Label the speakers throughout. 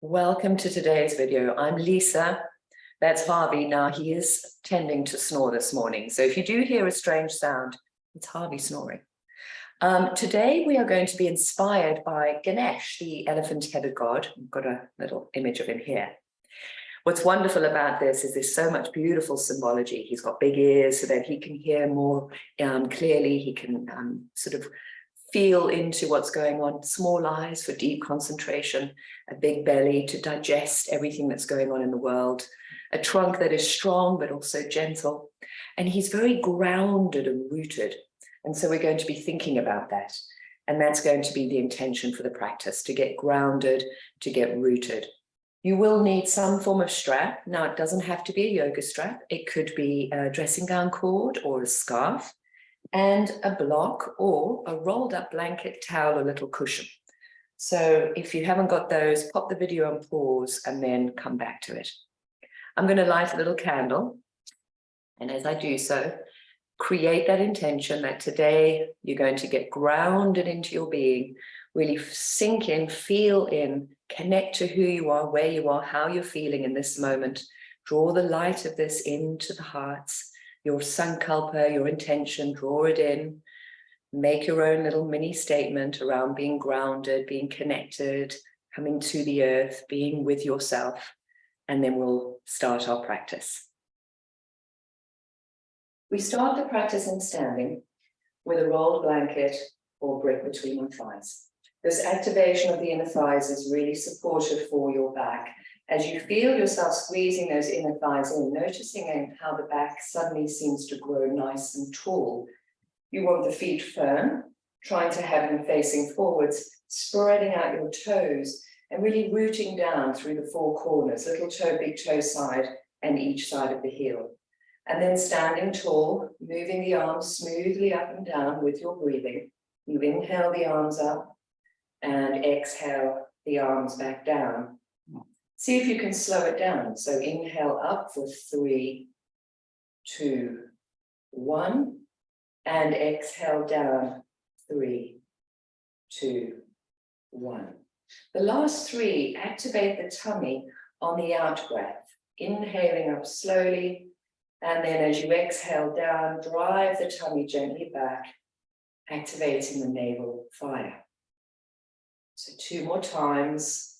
Speaker 1: Welcome to today's video. I'm Lisa. That's Harvey. Now he is tending to snore this morning. So if you do hear a strange sound, it's Harvey snoring. Today we are going to be inspired by Ganesh, the elephant-headed god. I've got a little image of him here. What's wonderful about this is there's so much beautiful symbology. He's got big ears so that he can hear more clearly. He can sort of feel into what's going on, small eyes for deep concentration, a big belly to digest everything that's going on in the world, a trunk that is strong but also gentle. And he's very grounded and rooted. And so we're going to be thinking about that. And that's going to be the intention for the practice, to get grounded, to get rooted. You will need some form of strap. Now, it doesn't have to be a yoga strap. It could be a dressing gown cord or a scarf, and a block or a rolled up blanket, towel, or little cushion. So if you haven't got those, pop the video on pause and then come back to it. I'm going to light a little candle. And as I do so, create that intention that today you're going to get grounded into your being, really sink in, feel in, connect to who you are, where you are, how you're feeling in this moment. Draw the light of this into the hearts. Your sankalpa, your intention, draw it in, make your own little mini statement around being grounded, being connected, coming to the earth, being with yourself, and then we'll start our practice. We start the practice in standing with a rolled blanket or brick between your thighs. This activation of the inner thighs is really supportive for your back. As you feel yourself squeezing those inner thighs in, noticing how the back suddenly seems to grow nice and tall. You want the feet firm, trying to have them facing forwards, spreading out your toes and really rooting down through the four corners, little toe, big toe side, and each side of the heel. And then standing tall, moving the arms smoothly up and down with your breathing. You inhale the arms up and exhale the arms back down. See if you can slow it down. So inhale up for 3, 2, 1, and exhale down 3, 2, 1. The last 3 activate the tummy on the out breath, inhaling up slowly, and then as you exhale down, drive the tummy gently back, activating the navel fire. So 2 more times.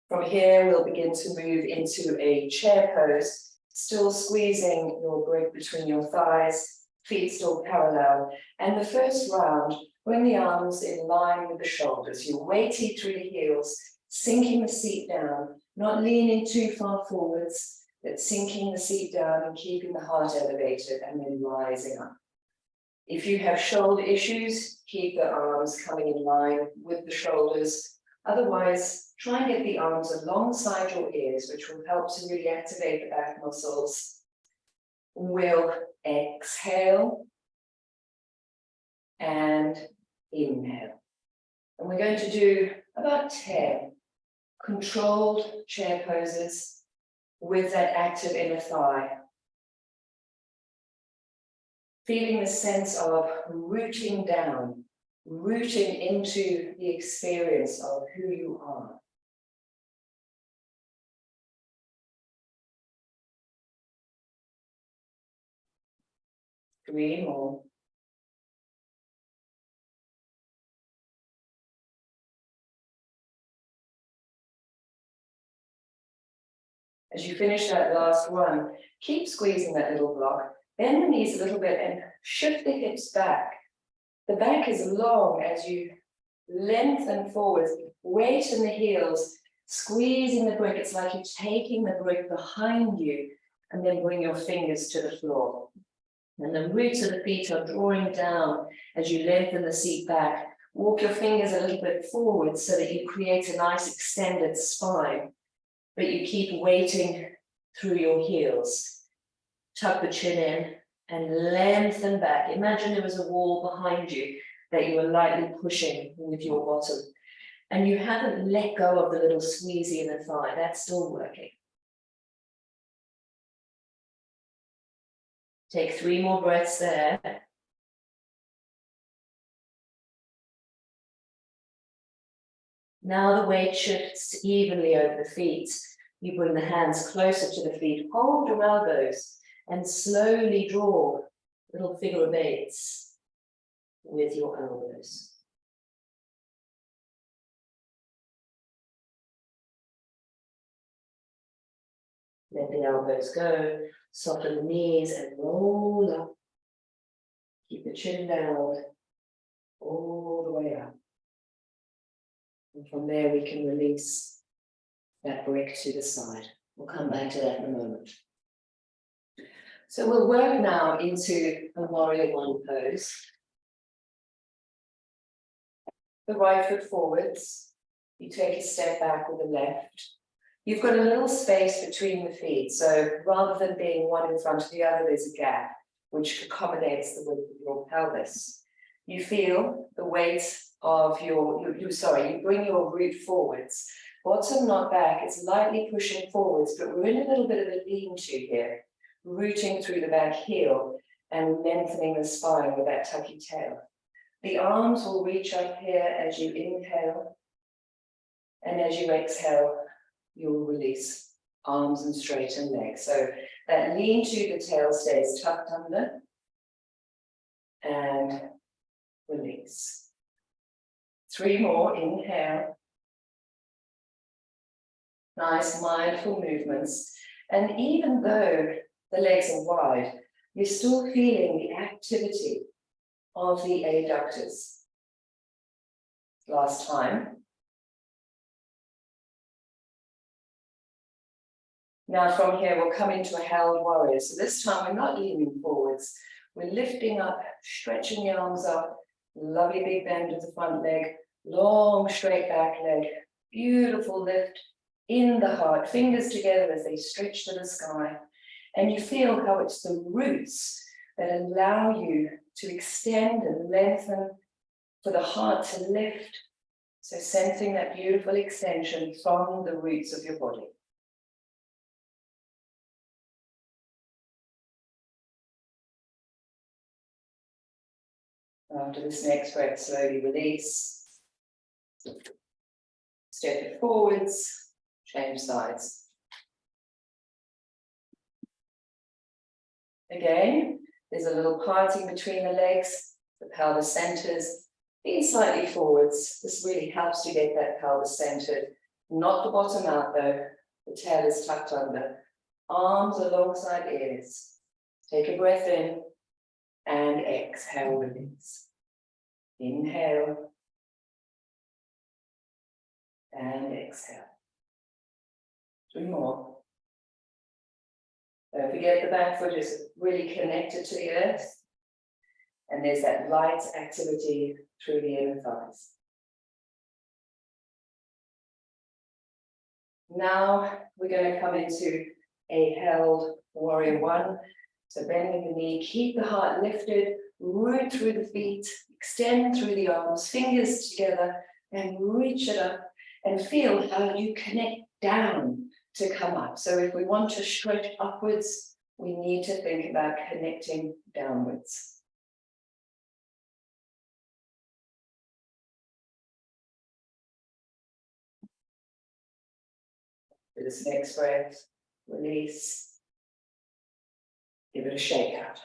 Speaker 1: From here, we'll begin to move into a chair pose, still squeezing your brick between your thighs, feet still parallel. And the first round, bring the arms in line with the shoulders. You're weighty through the heels, sinking the seat down, not leaning too far forwards, but sinking the seat down and keeping the heart elevated and then rising up. If you have shoulder issues, keep the arms coming in line with the shoulders. Otherwise, try and get the arms alongside your ears, which will help to really activate the back muscles. We'll exhale and inhale. And we're going to do about 10 controlled chair poses with that active inner thigh. Feeling the sense of rooting down, rooting into the experience of who you are. Three more. As you finish that last one, keep squeezing that little block, bend the knees a little bit and shift the hips back. The back is long as you lengthen forwards, weight in the heels, squeezing the brick. It's like you're taking the brick behind you and then bring your fingers to the floor. And the roots of the feet are drawing down as you lengthen the seat back. Walk your fingers a little bit forward so that you create a nice extended spine, but you keep weighting through your heels. Tuck the chin in and lengthen back. Imagine there was a wall behind you that you were lightly pushing with your bottom. And you haven't let go of the little squeezy in the thigh. That's still working. Take 3 more breaths there. Now the weight shifts evenly over the feet. You bring the hands closer to the feet, hold your elbows, and slowly draw little figure of 8s with your elbows. Let the elbows go, soften the knees and roll up. Keep the chin down, all the way up. And from there we can release that brick to the side. We'll come back to that in a moment. So we'll work now into a warrior 1 pose. The right foot forwards, you take a step back with the left. You've got a little space between the feet, so rather than being one in front of the other, there's a gap which accommodates the width of your pelvis. You feel the weight of you bring your root forwards. Bottom not back, it's lightly pushing forwards, but we're in a little bit of a lean-to here, rooting through the back heel and lengthening the spine with that tucky tail. The arms will reach up here as you inhale, and as you exhale, you'll release arms and straighten legs. So that lean to the tail stays tucked under and release. 3 more, inhale. Nice mindful movements. And even though the legs are wide, you're still feeling the activity of the adductors. Last time. Now from here, we'll come into a held warrior. So this time we're not leaning forwards. We're lifting up, stretching the arms up, lovely big bend of the front leg, long straight back leg, beautiful lift in the heart, fingers together as they stretch to the sky. And you feel how it's the roots that allow you to extend and lengthen for the heart to lift. So sensing that beautiful extension from the roots of your body. After this next breath, slowly release. Step it forwards, change sides. Again, there's a little parting between the legs, the pelvis centers, lean slightly forwards. This really helps to get that pelvis centered. Not the bottom out though, the tail is tucked under. Arms alongside ears. Take a breath in and exhale, release. Inhale and exhale. 3 more. Don't forget the back foot is really connected to the earth. And there's that light activity through the inner thighs. Now we're going to come into a held warrior 1. So bending the knee, keep the heart lifted, root through the feet, extend through the arms, fingers together, and reach it up and feel how you connect down to come up. So if we want to stretch upwards, we need to think about connecting downwards. For this next breath, release. Give it a shake out.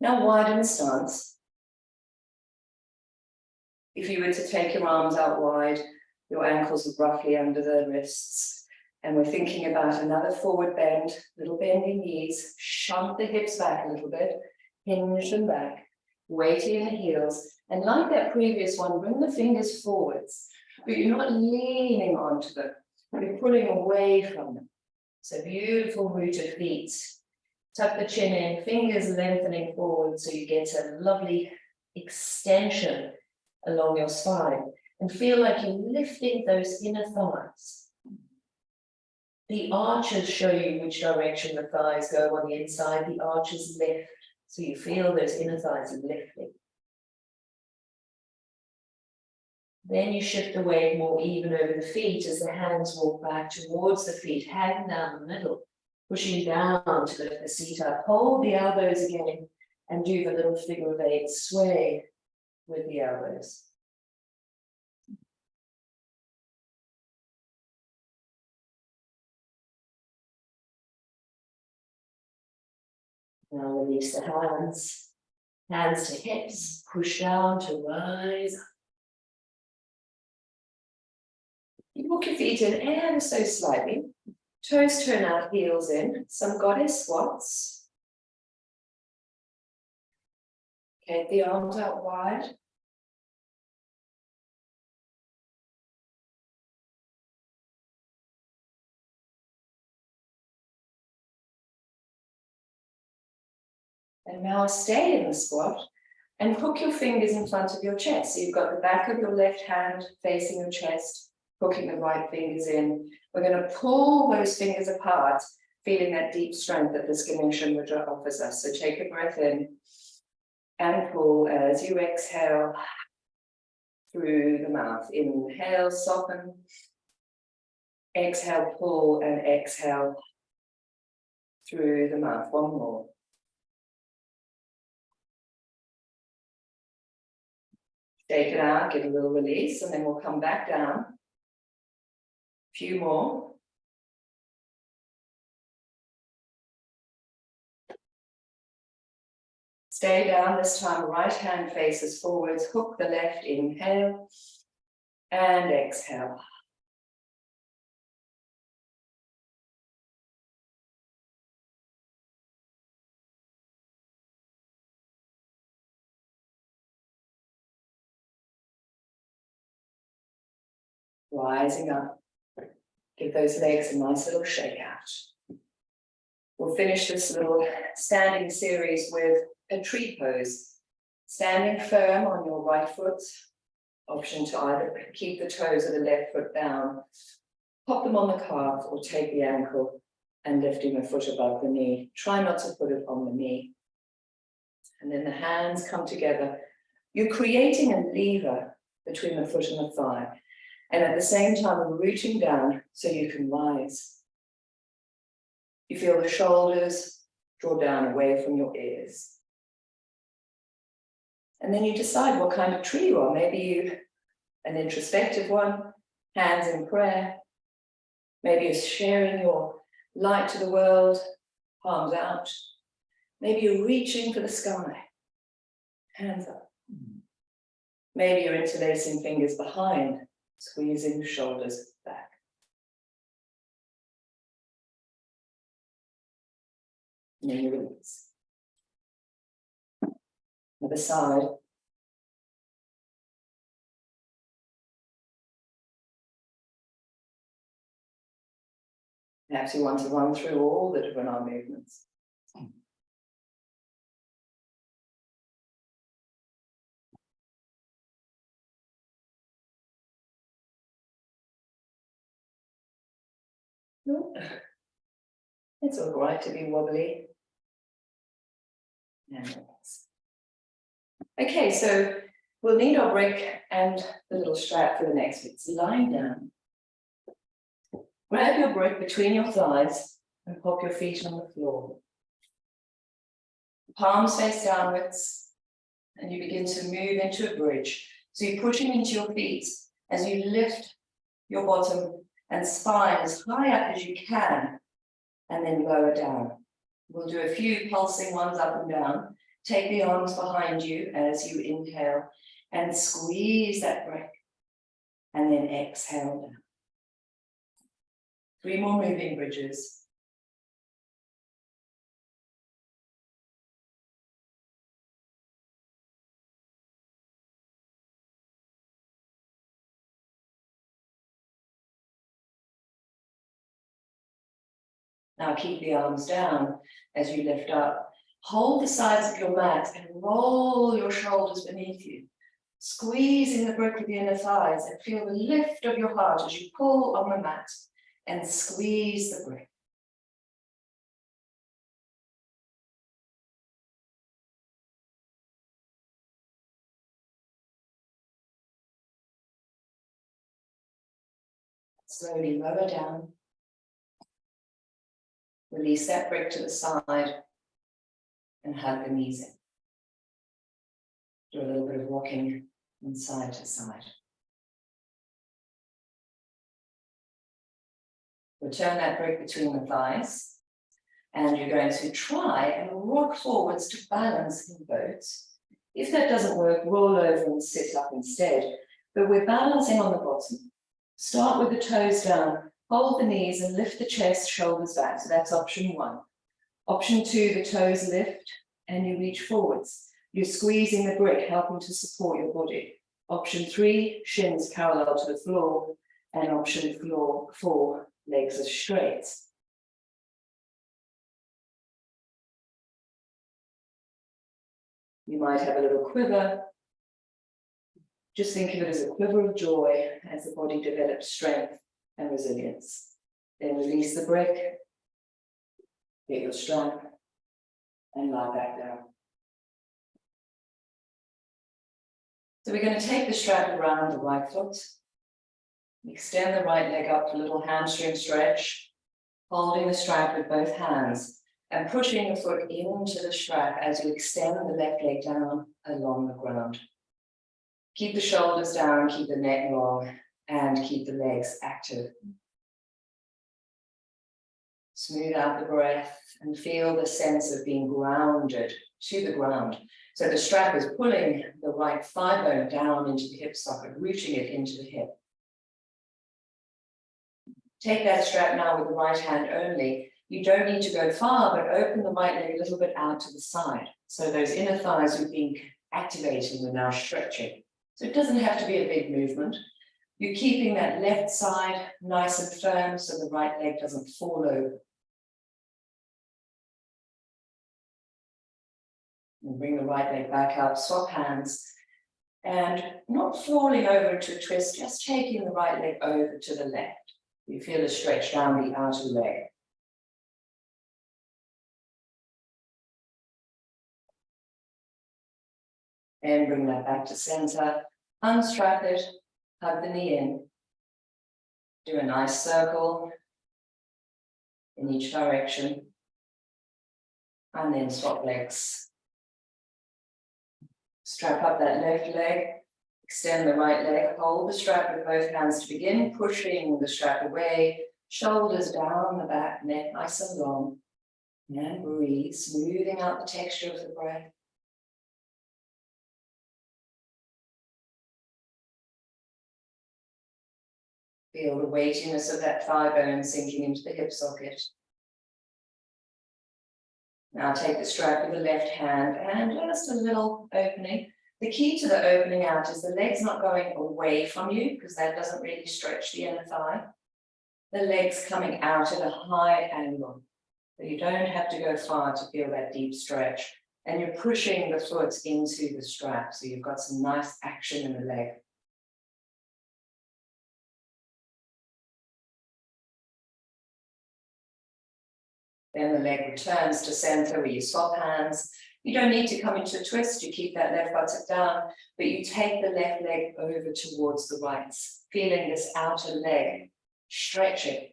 Speaker 1: Now widen the stance. If you were to take your arms out wide, your ankles are roughly under the wrists. And we're thinking about another forward bend, little bending knees, shunt the hips back a little bit, hinge them back, weighty in the heels. And like that previous one, bring the fingers forwards, but you're not leaning onto them, you're pulling away from them. So beautiful rooted feet. Tuck the chin in, fingers lengthening forward so you get a lovely extension along your spine. And feel like you're lifting those inner thighs. The arches show you which direction the thighs go on the inside. The arches lift, so you feel those inner thighs lifting. Then you shift the weight more even over the feet as the hands walk back towards the feet, hang down the middle, pushing down to lift the seat up. Hold the elbows again and do the little figure of eight sway with the elbows. Now release the hands, hands to hips, push down to rise up. You walk your feet in ever so slightly, toes turn out, heels in, some goddess squats. Okay, the arms out wide. And now stay in the squat and hook your fingers in front of your chest. So you've got the back of your left hand facing your chest, hooking the right fingers in. We're going to pull those fingers apart, feeling that deep strength that this Ganesha Mudra offers us. So take a breath in and pull as you exhale through the mouth. Inhale, soften. Exhale, pull, and exhale through the mouth. One more. Shake it out, get a little release, and then we'll come back down. A few more. Stay down, this time right hand faces forwards, hook the left, inhale, and exhale. Rising up, give those legs a nice little shake out. We'll finish this little standing series with a tree pose. Standing firm on your right foot, option to either keep the toes of the left foot down, pop them on the calf or take the ankle and lifting the foot above the knee. Try not to put it on the knee. And then the hands come together. You're creating a lever between the foot and the thigh. And at the same time, rooting down so you can rise. You feel the shoulders draw down away from your ears. And then you decide what kind of tree you are. Maybe you an introspective one, hands in prayer. Maybe you're sharing your light to the world, palms out. Maybe you're reaching for the sky, hands up. Maybe you're interlacing fingers behind, squeezing shoulders back. And then you release. Other side. Perhaps you want to run through all the different arm movements. It's all right to be wobbly. Okay, so we'll need our brick and the little strap for the next bit. So lying down. Grab your brick between your thighs and pop your feet on the floor. Palms face downwards, and you begin to move into a bridge. So you're pushing into your feet as you lift your bottom and spine as high up as you can, and then lower down. We'll do a few pulsing ones up and down. Take the arms behind you as you inhale and squeeze that brick, and then exhale down. 3 more moving bridges. Now keep the arms down as you lift up. Hold the sides of your mat and roll your shoulders beneath you. Squeezing the brick with the inner thighs and feel the lift of your heart as you pull on the mat and squeeze the brick. Slowly lower down. Release that brick to the side and hug the knees in. Do a little bit of walking from side to side. Return that brick between the thighs. And you're going to try and rock forwards to balance in boats. If that doesn't work, roll over and sit up instead. But we're balancing on the bottom. Start with the toes down, hold the knees and lift the chest, shoulders back. So that's option 1. Option 2, the toes lift and you reach forwards. You're squeezing the brick, helping to support your body. Option 3, shins parallel to the floor. And option 4, legs are straight. You might have a little quiver. Just think of it as a quiver of joy as the body develops strength and resilience. Then release the brick, get your strength, and lie back down. So we're going to take the strap around the right foot, extend the right leg up for a little hamstring stretch, holding the strap with both hands and pushing the foot into the strap as you extend the left leg down along the ground. Keep the shoulders down, keep the neck long, and keep the legs active. Smooth out the breath and feel the sense of being grounded to the ground. So the strap is pulling the right thigh bone down into the hip socket, rooting it into the hip. Take that strap now with the right hand only. You don't need to go far, but open the right leg a little bit out to the side. So those inner thighs we've been activating, we're now stretching. So it doesn't have to be a big movement. You're keeping that left side nice and firm so the right leg doesn't fall over. And bring the right leg back up, swap hands. And not falling over into a twist, just taking the right leg over to the left. You feel a stretch down the outer leg. And bring that back to center. Unstrap it, hug the knee in. Do a nice circle in each direction. And then swap legs. Strap up that left leg, extend the right leg, hold the strap with both hands to begin, pushing the strap away, shoulders down the back, neck nice and long. And breathe, smoothing out the texture of the breath. Feel the weightiness of that thigh bone sinking into the hip socket. Now take the strap with the left hand and just a little opening. The key to the opening out is the leg's not going away from you because that doesn't really stretch the inner thigh. The leg's coming out at a high angle. So you don't have to go far to feel that deep stretch. And you're pushing the foot into the strap. So you've got some nice action in the leg. Then the leg returns to center where you swap hands. You don't need to come into a twist. You keep that left buttock down, but you take the left leg over towards the right, feeling this outer leg stretching.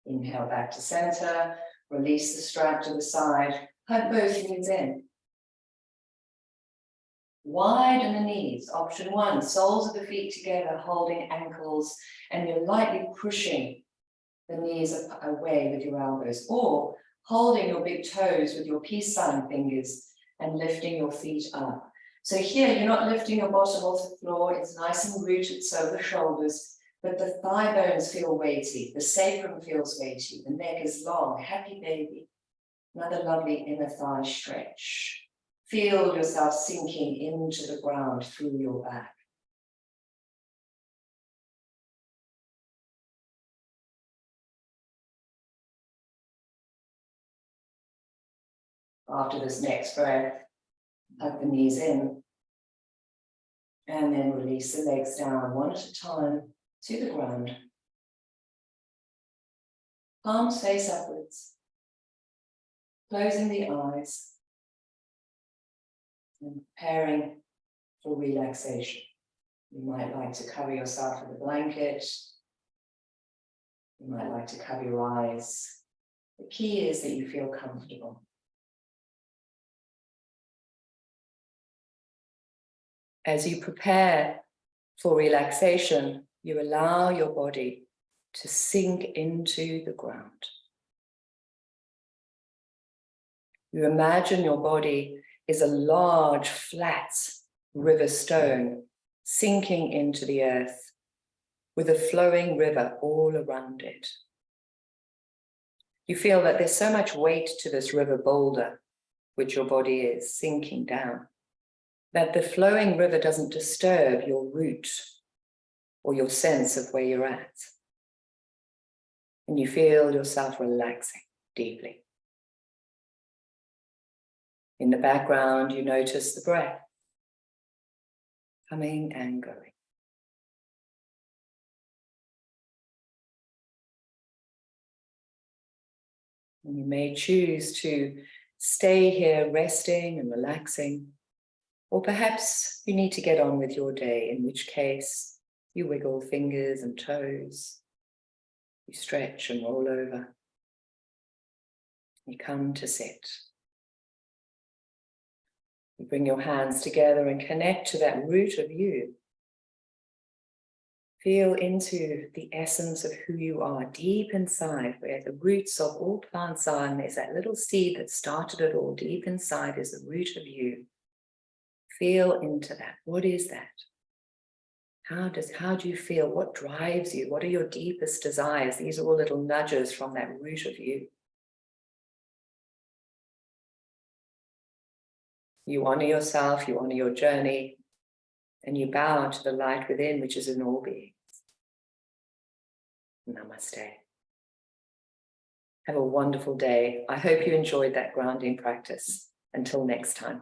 Speaker 1: Inhale back to center, release the strap to the side, hug both knees in. Widen the knees, option 1, soles of the feet together, holding ankles, and you're lightly pushing the knees away with your elbows, or holding your big toes with your peace sign fingers and lifting your feet up. So here, you're not lifting your bottom off the floor, it's nice and rooted, so the shoulders, but the thigh bones feel weighty, the sacrum feels weighty, the neck is long, happy baby. Another lovely inner thigh stretch. Feel yourself sinking into the ground through your back. After this next breath, hug the knees in. And then release the legs down one at a time to the ground. Palms face upwards. Closing the eyes. And preparing for relaxation. You might like to cover yourself with a blanket. You might like to cover your eyes. The key is that you feel comfortable. As you prepare for relaxation, you allow your body to sink into the ground. You imagine your body is a large, flat river stone sinking into the earth with a flowing river all around it. You feel that there's so much weight to this river boulder, which your body is sinking down, that the flowing river doesn't disturb your root or your sense of where you're at. And you feel yourself relaxing deeply. In the background, you notice the breath coming and going. And you may choose to stay here resting and relaxing, or perhaps you need to get on with your day, in which case you wiggle fingers and toes, you stretch and roll over, you come to sit. You bring your hands together and connect to that root of you. Feel into the essence of who you are, deep inside, where the roots of all plants are, and there's that little seed that started it all. Deep inside is the root of you. Feel into that. What is that? How do you feel? What drives you? What are your deepest desires? These are all little nudges from that root of you. You honor yourself, you honor your journey, and you bow to the light within, which is in all beings. Namaste. Have a wonderful day. I hope you enjoyed that grounding practice. Until next time.